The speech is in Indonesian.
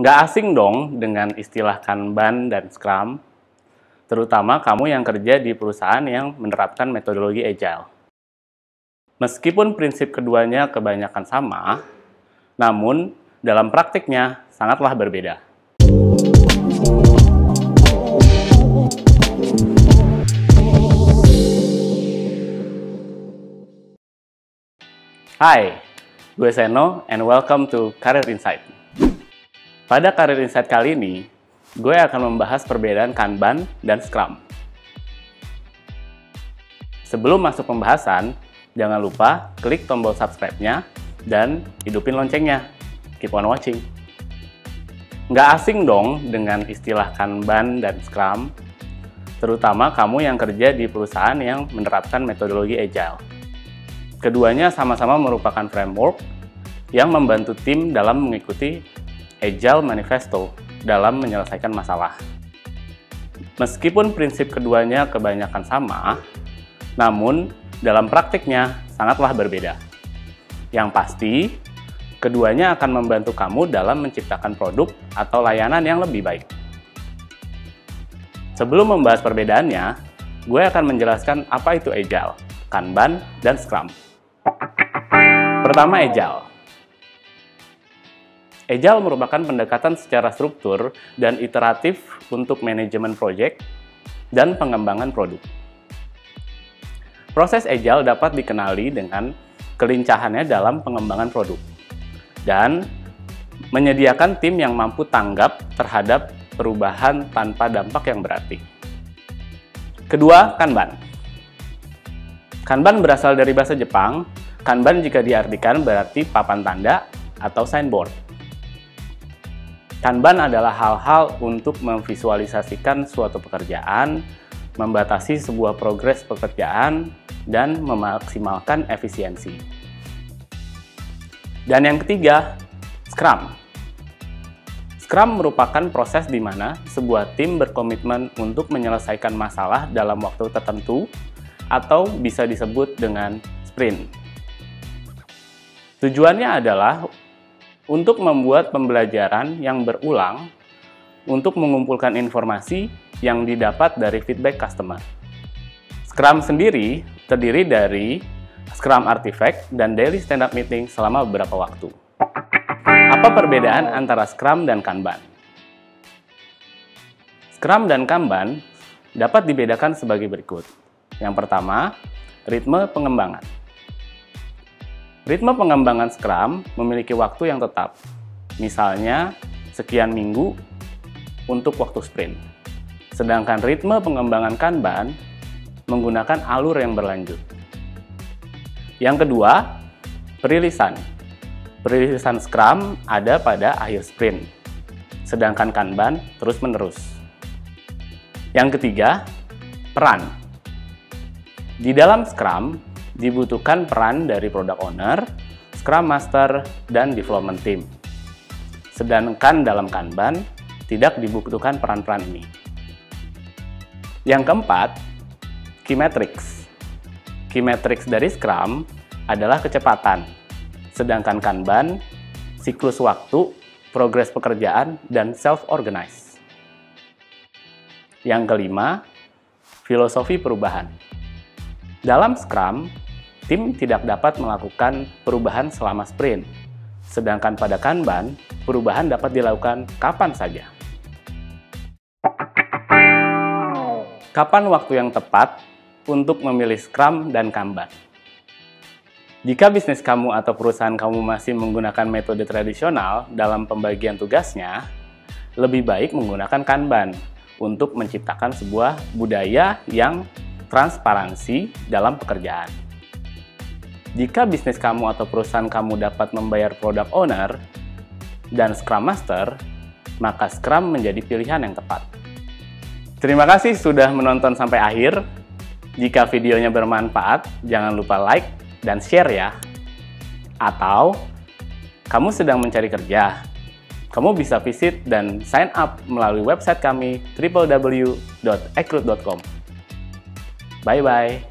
Nggak asing dong dengan istilah Kanban dan Scrum, terutama kamu yang kerja di perusahaan yang menerapkan metodologi Agile. Meskipun prinsip keduanya kebanyakan sama, namun dalam praktiknya sangatlah berbeda. Hai, gue Seno and welcome to Career Insight. Pada Career Insight kali ini, gue akan membahas perbedaan Kanban dan Scrum. Sebelum masuk pembahasan, jangan lupa klik tombol subscribe-nya dan hidupin loncengnya. Keep on watching. Nggak asing dong dengan istilah Kanban dan Scrum, terutama kamu yang kerja di perusahaan yang menerapkan metodologi Agile. Keduanya sama-sama merupakan framework yang membantu tim dalam mengikuti Agile Manifesto dalam menyelesaikan masalah. Meskipun prinsip keduanya kebanyakan sama, namun dalam praktiknya sangatlah berbeda. Yang pasti, keduanya akan membantu kamu dalam menciptakan produk atau layanan yang lebih baik. Sebelum membahas perbedaannya, gue akan menjelaskan apa itu Agile, Kanban, dan Scrum. Pertama, Agile. Agile merupakan pendekatan secara struktur dan iteratif untuk manajemen proyek dan pengembangan produk. Proses Agile dapat dikenali dengan kelincahannya dalam pengembangan produk dan menyediakan tim yang mampu tanggap terhadap perubahan tanpa dampak yang berarti. Kedua, Kanban. Kanban berasal dari bahasa Jepang. Kanban jika diartikan berarti papan tanda atau signboard. Kanban adalah hal-hal untuk memvisualisasikan suatu pekerjaan, membatasi sebuah progres pekerjaan, dan memaksimalkan efisiensi. Dan yang ketiga, Scrum. Scrum merupakan proses di mana sebuah tim berkomitmen untuk menyelesaikan masalah dalam waktu tertentu atau bisa disebut dengan sprint. Tujuannya adalah untuk membuat pembelajaran yang berulang untuk mengumpulkan informasi yang didapat dari feedback customer. Scrum sendiri terdiri dari Scrum Artifact dan Daily Stand-up Meeting selama beberapa waktu. Apa perbedaan antara Scrum dan Kanban? Scrum dan Kanban dapat dibedakan sebagai berikut. Yang pertama, ritme pengembangan. Ritme pengembangan Scrum memiliki waktu yang tetap, misalnya sekian minggu untuk waktu sprint. Sedangkan ritme pengembangan Kanban menggunakan alur yang berlanjut. Yang kedua, perilisan. Perilisan Scrum ada pada akhir sprint, sedangkan Kanban terus-menerus. Yang ketiga, peran. Di dalam Scrum, dibutuhkan peran dari Product Owner, Scrum Master, dan Development Team. Sedangkan dalam Kanban, tidak dibutuhkan peran-peran ini. Yang keempat, Key Metrics. Key Metrics dari Scrum adalah kecepatan, sedangkan Kanban, siklus waktu, progres pekerjaan, dan self-organize. Yang kelima, filosofi perubahan. Dalam Scrum, tim tidak dapat melakukan perubahan selama sprint, sedangkan pada Kanban, perubahan dapat dilakukan kapan saja. Kapan waktu yang tepat untuk memilih Scrum dan Kanban? Jika bisnis kamu atau perusahaan kamu masih menggunakan metode tradisional dalam pembagian tugasnya, lebih baik menggunakan Kanban untuk menciptakan sebuah budaya yang transparansi dalam pekerjaan. Jika bisnis kamu atau perusahaan kamu dapat membayar Product Owner dan Scrum Master, maka Scrum menjadi pilihan yang tepat. Terima kasih sudah menonton sampai akhir. Jika videonya bermanfaat, jangan lupa like dan share ya. Atau, kamu sedang mencari kerja, kamu bisa visit dan sign up melalui website kami www.ecruit.com. Bye-bye.